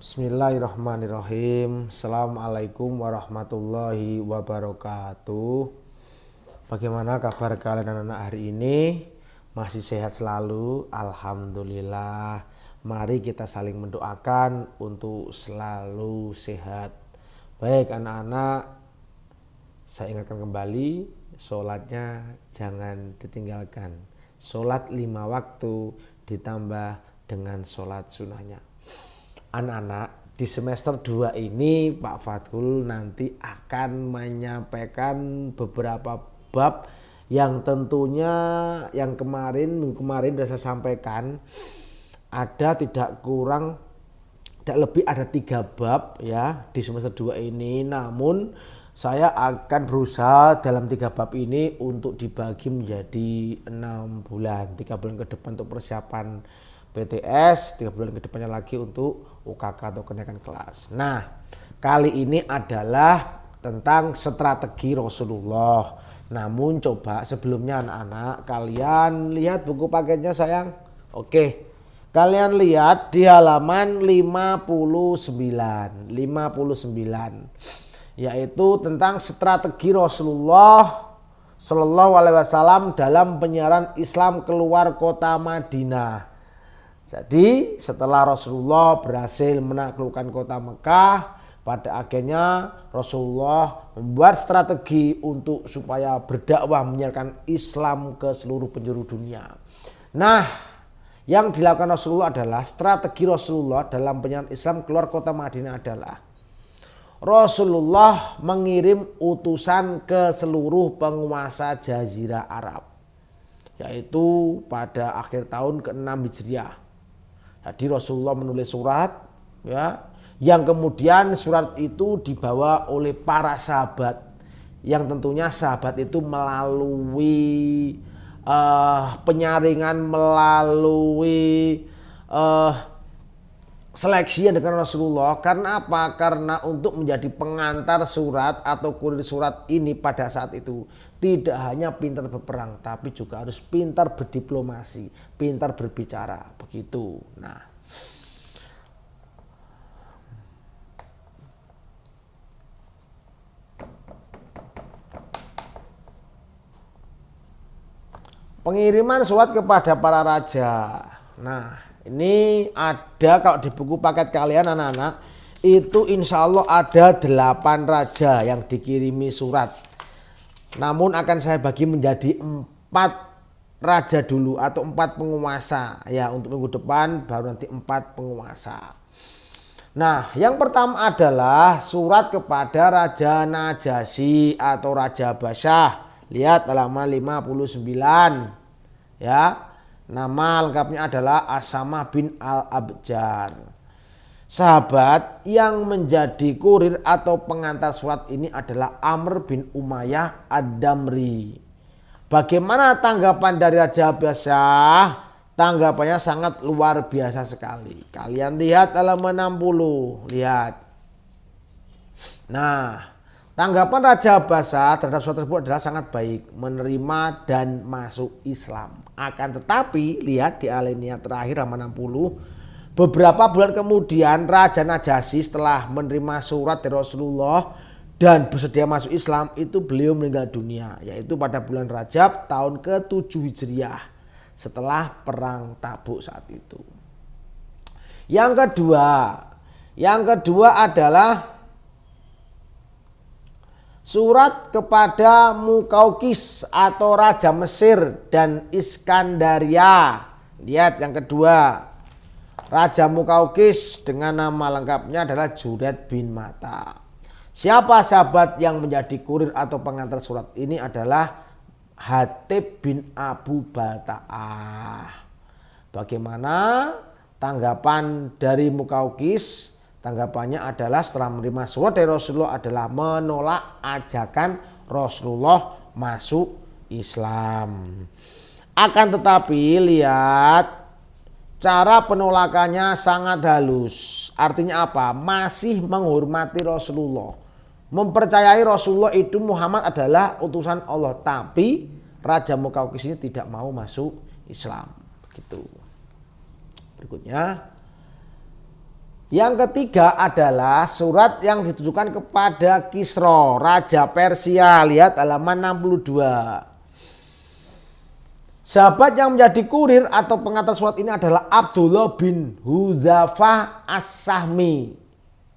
Bismillahirrahmanirrahim. Assalamualaikum warahmatullahi wabarakatuh. Bagaimana kabar kalian anak-anak hari ini? Masih sehat selalu? Alhamdulillah. Mari kita saling mendoakan untuk selalu sehat. Baik anak-anak, saya ingatkan kembali, sholatnya jangan ditinggalkan. Sholat 5 waktu ditambah dengan sholat sunnahnya. Anak-anak, di semester 2 ini Pak Fathul nanti akan menyampaikan beberapa bab yang tentunya yang minggu kemarin sudah saya sampaikan, ada tidak lebih ada 3 bab ya di semester 2 ini. Namun saya akan berusaha dalam 3 bab ini untuk dibagi menjadi 6 bulan, 3 bulan ke depan untuk persiapan PTS, 3 bulan ke depannya lagi untuk UKK atau kenaikan kelas. Nah, kali ini adalah tentang strategi Rasulullah. Namun coba sebelumnya anak-anak kalian lihat buku paketnya sayang. Oke. Kalian lihat di halaman 59, yaitu tentang strategi Rasulullah Shallallahu Alaihi Wasallam dalam penyiaran Islam keluar kota Madinah. Jadi setelah Rasulullah berhasil menaklukkan kota Mekah, pada akhirnya Rasulullah membuat strategi untuk supaya berdakwah menyiarkan Islam ke seluruh penjuru dunia. Nah, yang dilakukan Rasulullah adalah strategi Rasulullah dalam penyiaran Islam keluar kota Madinah adalah Rasulullah mengirim utusan ke seluruh penguasa Jazirah Arab, yaitu pada akhir tahun ke-6 Hijriah. Jadi Rasulullah menulis surat ya, yang kemudian surat itu dibawa oleh para sahabat, yang tentunya sahabat itu melalui penyaringan, melalui seleksi yang dengan Rasulullah. Karena apa? Karena untuk menjadi pengantar surat atau kurir surat ini pada saat itu tidak hanya pintar berperang, tapi juga harus pintar berdiplomasi, pintar berbicara, begitu. Nah, pengiriman surat kepada para raja. Nah, ini ada kalau di buku paket kalian anak-anak, itu insya Allah ada 8 raja yang dikirimi surat. Namun akan saya bagi menjadi 4 raja dulu atau 4 penguasa. Ya, untuk minggu depan baru nanti 4 penguasa. Nah, yang pertama adalah surat kepada Raja Najasyi atau Raja Basyah. Lihat halaman 59. Ya, nama lengkapnya adalah Asamah bin Al-Abjar. Sahabat yang menjadi kurir atau pengantar surat ini adalah Amr bin Umayyah Ad-Damri. Bagaimana tanggapan dari Raja Basyah? Tanggapannya sangat luar biasa sekali. Kalian lihat halaman 60. Lihat. Nah, tanggapan Raja Basyah terhadap surat tersebut adalah sangat baik, menerima dan masuk Islam. Akan tetapi, lihat di alinea terakhir halaman 60. Beberapa bulan kemudian Raja Najasyi setelah menerima surat dari Rasulullah dan bersedia masuk Islam, itu beliau meninggal dunia, yaitu pada bulan Rajab tahun ke-7 Hijriah setelah perang Tabuk saat itu. Yang kedua adalah surat kepada Mukaukis atau Raja Mesir dan Iskandaria. Lihat yang kedua. Raja Mukaukis dengan nama lengkapnya adalah Juret bin Mata. Siapa sahabat yang menjadi kurir atau pengantar surat ini adalah Hatib bin Abu Balta'ah. Bagaimana tanggapan dari Mukaukis? Tanggapannya adalah setelah menerima surat dari Rasulullah adalah menolak ajakan Rasulullah masuk Islam. Akan tetapi lihat, cara penolakannya sangat halus. Artinya apa? Masih menghormati Rasulullah. Mempercayai Rasulullah itu Muhammad adalah utusan Allah. Tapi Raja Mukaukis ini tidak mau masuk Islam. Begitu. Berikutnya. Yang ketiga adalah surat yang ditujukan kepada Kisra, Raja Persia. Lihat halaman 62. Sahabat yang menjadi kurir atau pengantar surat ini adalah Abdullah bin Hudzafah As-Sahmi.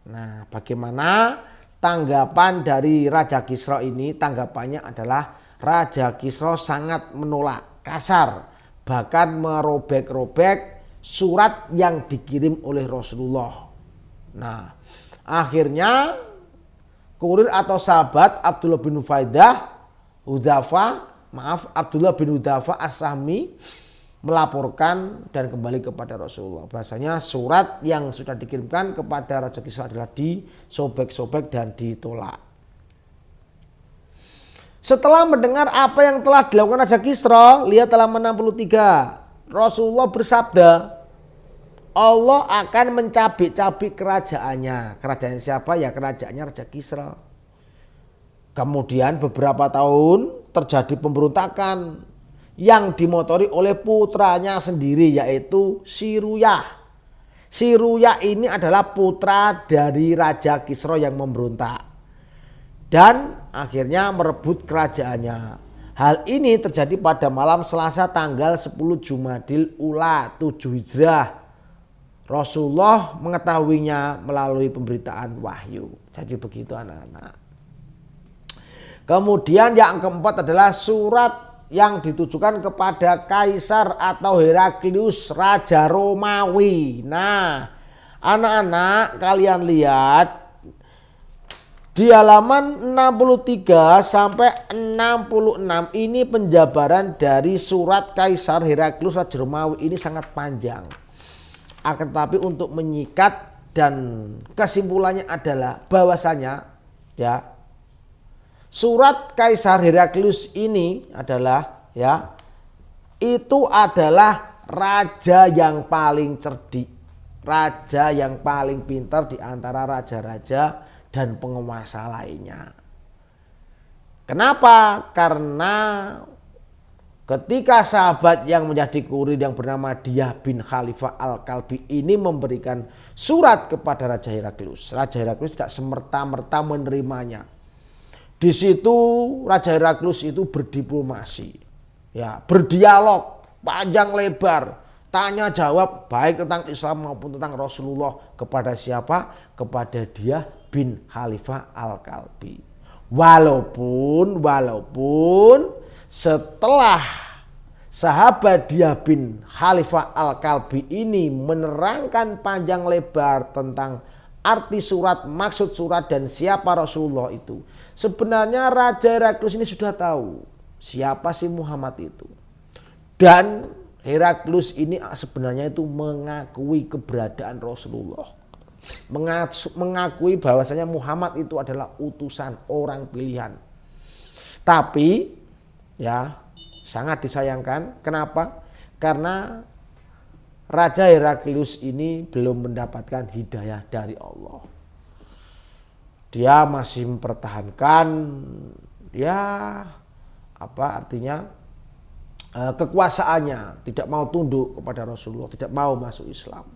Nah, bagaimana tanggapan dari Raja Kisra ini? Tanggapannya adalah Raja Kisra sangat menolak, kasar, bahkan merobek-robek surat yang dikirim oleh Rasulullah. Nah, akhirnya kurir atau sahabat Abdullah bin Abdullah bin Hudzafah As-Sahmi melaporkan dan kembali kepada Rasulullah. Bahasanya surat yang sudah dikirimkan kepada Raja Kisra adalah disobek-sobek dan ditolak. Setelah mendengar apa yang telah dilakukan Raja Kisra, lihat halaman 63. Rasulullah bersabda, Allah akan mencabik-cabik kerajaannya. Kerajaan siapa? Ya kerajaannya Raja Kisra. Kemudian beberapa tahun terjadi pemberontakan yang dimotori oleh putranya sendiri, yaitu Siruyah. Siruyah ini adalah putra dari Raja Kisra yang memberontak dan akhirnya merebut kerajaannya. Hal ini terjadi pada malam Selasa tanggal 10 Jumadil Ula 7 Hijrah. Rasulullah mengetahuinya melalui pemberitaan wahyu. Jadi begitu anak-anak. Kemudian yang keempat adalah surat yang ditujukan kepada Kaisar atau Heraklius, Raja Romawi. Nah, anak-anak kalian lihat di halaman 63 sampai 66 ini penjabaran dari surat Kaisar Heraklius Raja Romawi. Ini sangat panjang. Akan tetapi untuk menyikat dan kesimpulannya adalah bahwasanya ya surat Kaisar Heraklius ini adalah ya itu adalah raja yang paling cerdik, raja yang paling pintar di antara raja-raja dan penguasa lainnya. Kenapa? Karena ketika sahabat yang menjadi kurir yang bernama Diyah bin Khalifah Al-Kalbi ini memberikan surat kepada Raja Heraklius, Raja Heraklius tidak semerta-merta menerimanya. Di situ Raja Heraklius itu berdiplomasi, ya, berdialog panjang lebar, tanya jawab baik tentang Islam maupun tentang Rasulullah kepada siapa? Kepada Diyah bin Khalifah Al-Kalbi. Walaupun setelah sahabat Diyah bin Khalifah Al-Kalbi ini menerangkan panjang lebar tentang arti surat, maksud surat dan siapa Rasulullah itu, sebenarnya Raja Heraklius ini sudah tahu siapa sih Muhammad itu. Dan Heraklius ini sebenarnya itu mengakui keberadaan Rasulullah, mengakui bahwasanya Muhammad itu adalah utusan, orang pilihan. Tapi ya sangat disayangkan. Kenapa? Karena Raja Heraklius ini belum mendapatkan hidayah dari Allah. Dia masih mempertahankan ya apa artinya kekuasaannya, tidak mau tunduk kepada Rasulullah, tidak mau masuk Islam.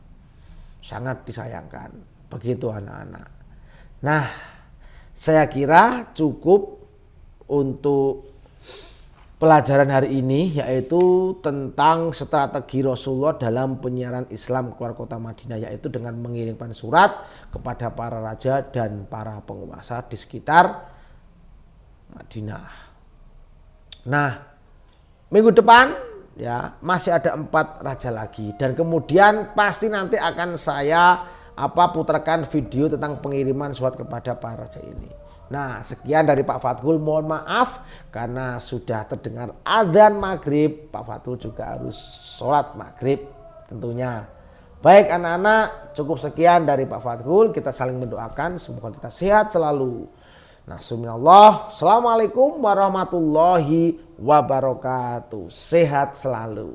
Sangat disayangkan. Begitu anak-anak. Nah, saya kira cukup untuk pelajaran hari ini, yaitu tentang strategi Rasulullah dalam penyiaran Islam keluar kota Madinah, yaitu dengan mengirimkan surat kepada para raja dan para penguasa di sekitar Madinah. Nah, minggu depan ya masih ada 4 raja lagi, dan kemudian pasti nanti akan saya putarkan video tentang pengiriman surat kepada para raja ini. Nah, sekian dari Pak Fathul, mohon maaf karena sudah terdengar adzan maghrib. Pak Fathul juga harus sholat maghrib tentunya. Baik anak-anak, cukup sekian dari Pak Fathul. Kita saling mendoakan semoga kita sehat selalu. Nasrullah. Assalamualaikum warahmatullahi wabarakatuh. Sehat selalu.